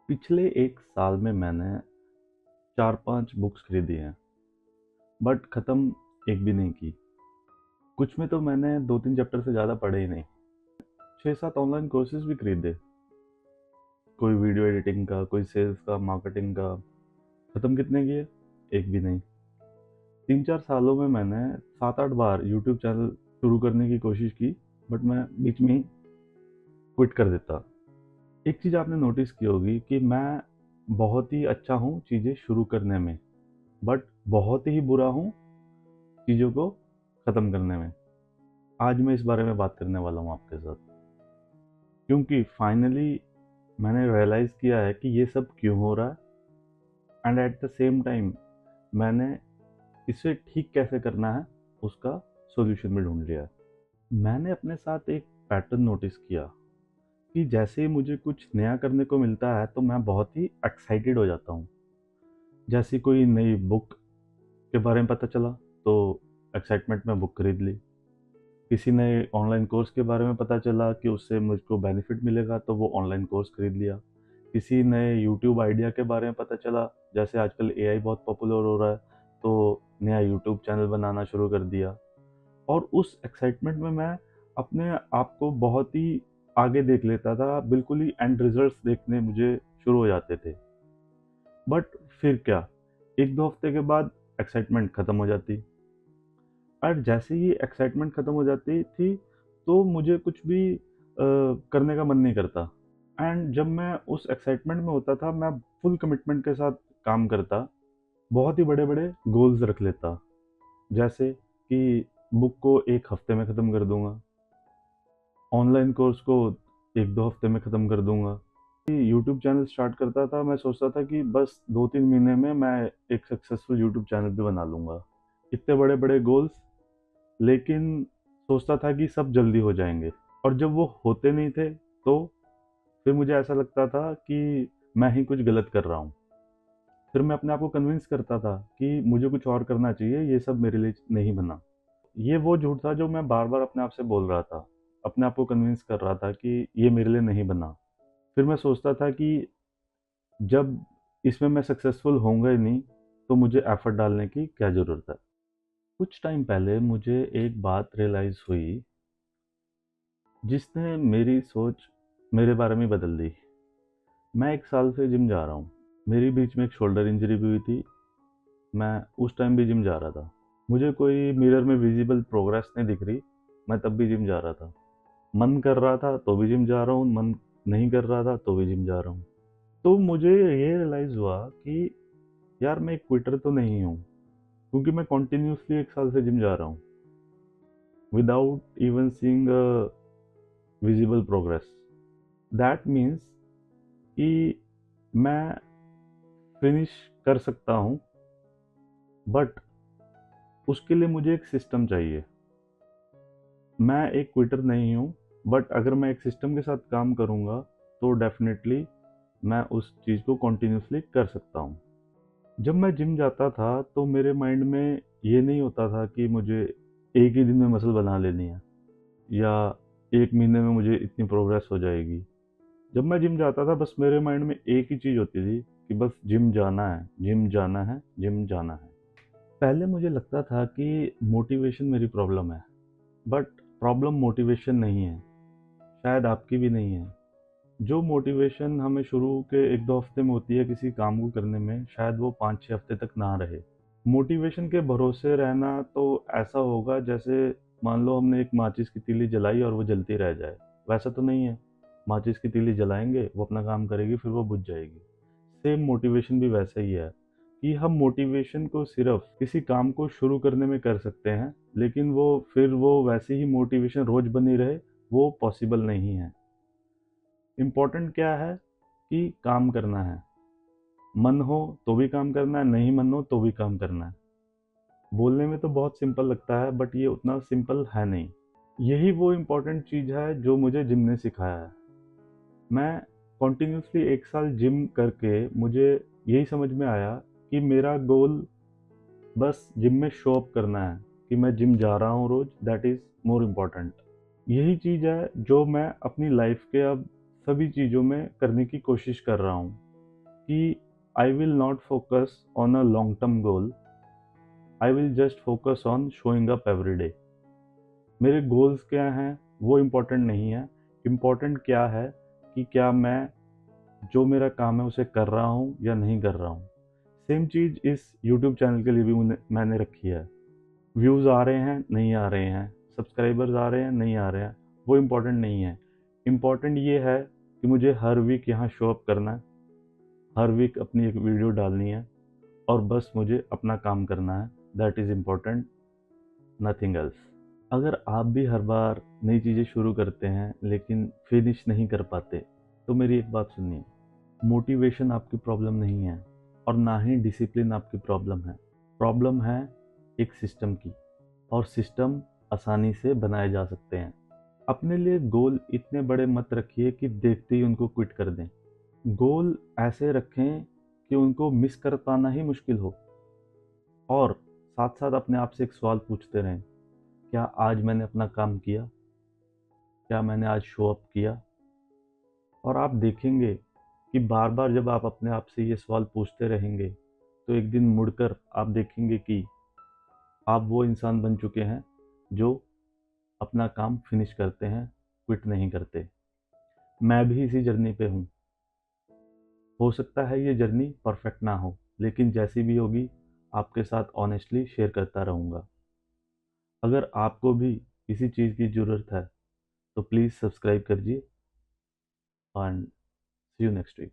पिछले 1 साल में मैंने 4-5 बुक्स खरीदी हैं, बट ख़त्म एक भी नहीं की। कुछ में तो मैंने 2-3 चैप्टर से ज़्यादा पढ़े ही नहीं। 6-7 ऑनलाइन कोर्सेज़ भी खरीदे, कोई वीडियो एडिटिंग का, कोई सेल्स का, मार्केटिंग का। ख़त्म कितने किए? एक भी नहीं। 3-4 सालों में मैंने 7-8 बार यूट्यूब चैनल शुरू करने की कोशिश की, बट मैं बीच में ही क्विट कर देता। एक चीज़ आपने नोटिस की होगी कि मैं बहुत ही अच्छा हूँ चीज़ें शुरू करने में, बट बहुत ही बुरा हूँ चीज़ों को ख़त्म करने में। आज मैं इस बारे में बात करने वाला हूँ आपके साथ, क्योंकि फाइनली मैंने रियलाइज़ किया है कि ये सब क्यों हो रहा है, and at the same time मैंने इसे ठीक कैसे करना है उसका सॉल्यूशन भी ढूँढ लिया है। मैंने अपने साथ एक पैटर्न नोटिस किया कि जैसे ही मुझे कुछ नया करने को मिलता है तो मैं बहुत ही एक्साइटेड हो जाता हूँ। जैसे कोई नई बुक के बारे में पता चला तो एक्साइटमेंट में बुक खरीद ली। किसी नए ऑनलाइन कोर्स के बारे में पता चला कि उससे मुझको बेनिफिट मिलेगा तो वो ऑनलाइन कोर्स खरीद लिया। किसी नए यूट्यूब आइडिया के बारे में पता चला, जैसे आजकल एआई बहुत पॉपुलर हो रहा है, तो नया यूट्यूब चैनल बनाना शुरू कर दिया। और उस एक्साइटमेंट में मैं अपने आप को बहुत ही आगे देख लेता था, बिल्कुल ही एंड रिजल्ट्स देखने मुझे शुरू हो जाते थे। बट फिर क्या, 1-2 हफ्ते के बाद एक्साइटमेंट खत्म हो जाती। और जैसे ही एक्साइटमेंट खत्म हो जाती थी, तो मुझे कुछ भी करने का मन नहीं करता। एंड जब मैं उस एक्साइटमेंट में होता था, मैं फुल कमिटमेंट के साथ काम करता, बहुत ही बड़े-बड़े गोल्स रख लेता। जैसे कि बुक को 1 हफ्ते में ख़त्म कर दूँगा, ऑनलाइन कोर्स को 1-2 हफ्ते में ख़त्म कर दूँगा। यूट्यूब चैनल स्टार्ट करता था, मैं सोचता था कि बस 2-3 महीने में मैं एक सक्सेसफुल यूट्यूब चैनल भी बना लूँगा। इतने बड़े-बड़े गोल्स, लेकिन सोचता था कि सब जल्दी हो जाएँगे, और जब वो होते नहीं थे, तो फिर मुझे ऐसा लगता था कि मैं ही कुछ गलत कर रहा हूँ। फिर मैं अपने आप को कन्विंस करता था कि मुझे कुछ और करना चाहिए, ये सब मेरे लिए नहीं बना। ये वो झूठ था जो मैं बार-बार अपने आप से बोल रहा था। अपने आप को कन्विंस कर रहा था कि ये मेरे लिए नहीं बना। फिर मैं सोचता था कि जब इसमें मैं सक्सेसफुल होऊँगा ही नहीं, तो मुझे एफर्ट डालने की क्या ज़रूरत है। कुछ टाइम पहले मुझे एक बात रियलाइज़ हुई, जिसने मेरी सोच मेरे बारे में बदल दी। मैं 1 साल से जिम जा रहा हूँ। मेरी बीच में एक शोल्डर इंजरी भी हुई थी। मैं उस टाइम भी जिम जा रहा था। मुझे कोई मिरर में विज़िबल प्रोग्रेस नहीं दिख रही, मैं तब भी जिम जा रहा था। मन कर रहा था तो भी जिम जा रहा हूँ, मन नहीं कर रहा था तो भी जिम जा रहा हूँ। तो मुझे ये रियलाइज़ हुआ कि यार, मैं एक क्विटर तो नहीं हूँ, क्योंकि मैं कंटिन्यूअसली 1 साल से जिम जा रहा हूँ, without even seeing a visible progress. That means कि मैं फिनिश कर सकता हूँ, बट उसके लिए मुझे एक सिस्टम चाहिए। मैं एक क्विटर नहीं हूँ, बट अगर मैं एक सिस्टम के साथ काम करूँगा, तो डेफ़िनेटली मैं उस चीज़ को कंटिन्यूअसली कर सकता हूँ। जब मैं जिम जाता था, तो मेरे माइंड में ये नहीं होता था कि मुझे एक ही दिन में मसल बना लेनी है, या 1 महीने में मुझे इतनी प्रोग्रेस हो जाएगी। जब मैं जिम जाता था, बस मेरे माइंड में एक ही चीज़ होती थी कि बस जिम जाना है, जिम जाना है, जिम जाना है। पहले मुझे लगता था कि मोटिवेशन मेरी प्रॉब्लम है, बट प्रॉब्लम मोटिवेशन नहीं है, शायद आपकी भी नहीं है। जो मोटिवेशन हमें शुरू के 1-2 हफ्ते में होती है किसी काम को करने में, शायद वो 5-6 हफ्ते तक ना रहे। मोटिवेशन के भरोसे रहना तो ऐसा होगा जैसे मान लो हमने एक माचिस की तीली जलाई और वो जलती रह जाए। वैसा तो नहीं है। माचिस की तीली जलाएँगे, वो अपना काम करेगी, फिर वो बुझ जाएगी। सेम मोटिवेशन भी वैसा ही है कि हम मोटिवेशन को सिर्फ़ किसी काम को शुरू करने में कर सकते हैं, लेकिन वो वैसे ही मोटिवेशन रोज़ बनी रहे, वो पॉसिबल नहीं है। इम्पोर्टेंट क्या है कि काम करना है। मन हो तो भी काम करना है, नहीं मन हो तो भी काम करना है। बोलने में तो बहुत सिंपल लगता है, बट ये उतना सिंपल है नहीं। यही वो इम्पोर्टेंट चीज़ है जो मुझे जिम ने सिखाया है। मैं कंटिन्यूअसली 1 साल जिम करके मुझे यही समझ में आया कि मेरा गोल बस जिम में शो अप करना है कि मैं जिम जा रहा हूँ रोज़, दैट इज़ मोर इम्पोर्टेंट। यही चीज़ है जो मैं अपनी लाइफ़ के अब सभी चीज़ों में करने की कोशिश कर रहा हूँ। कि I will not focus on a long term goal, I will just focus on showing up every day. मेरे गोल्स क्या हैं वो इम्पोर्टेंट नहीं है, इम्पोर्टेंट क्या है कि क्या मैं जो मेरा काम है उसे कर रहा हूँ या नहीं कर रहा हूँ। सेम चीज़ इस यूट्यूब चैनल के लिए भी मैंने रखी है। व्यूज़ आ रहे हैं नहीं आ रहे हैं, सब्सक्राइबर्स आ रहे हैं नहीं आ रहे हैं, वो इम्पोर्टेंट नहीं है। इम्पोर्टेंट ये है कि मुझे हर वीक यहाँ शो अप करना है, हर वीक अपनी एक वीडियो डालनी है और बस मुझे अपना काम करना है। That is important, nothing else. अगर आप भी हर बार नई चीज़ें शुरू करते हैं लेकिन फिनिश नहीं कर पाते, तो मेरी एक बात सुनिए, मोटिवेशन आपकी प्रॉब्लम नहीं है और ना ही डिसिप्लिन आपकी प्रॉब्लम है। प्रॉब्लम है एक सिस्टम की, और सिस्टम आसानी से बनाए जा सकते हैं। अपने लिए गोल इतने बड़े मत रखिए कि देखते ही उनको क्विट कर दें। गोल ऐसे रखें कि उनको मिस कर पाना ही मुश्किल हो, और साथ साथ अपने आप से एक सवाल पूछते रहें, क्या आज मैंने अपना काम किया, क्या मैंने आज शो अप किया। और आप देखेंगे कि बार बार जब आप अपने आप से ये सवाल पूछते रहेंगे, तो एक दिन मुड़कर आप देखेंगे कि आप वो इंसान बन चुके हैं जो अपना काम फिनिश करते हैं, क्विट नहीं करते। मैं भी इसी जर्नी पे हूँ। हो सकता है ये जर्नी परफेक्ट ना हो, लेकिन जैसी भी होगी आपके साथ ऑनेस्टली शेयर करता रहूँगा। अगर आपको भी इसी चीज़ की ज़रूरत है तो प्लीज़ सब्सक्राइब करिए, and see you next week.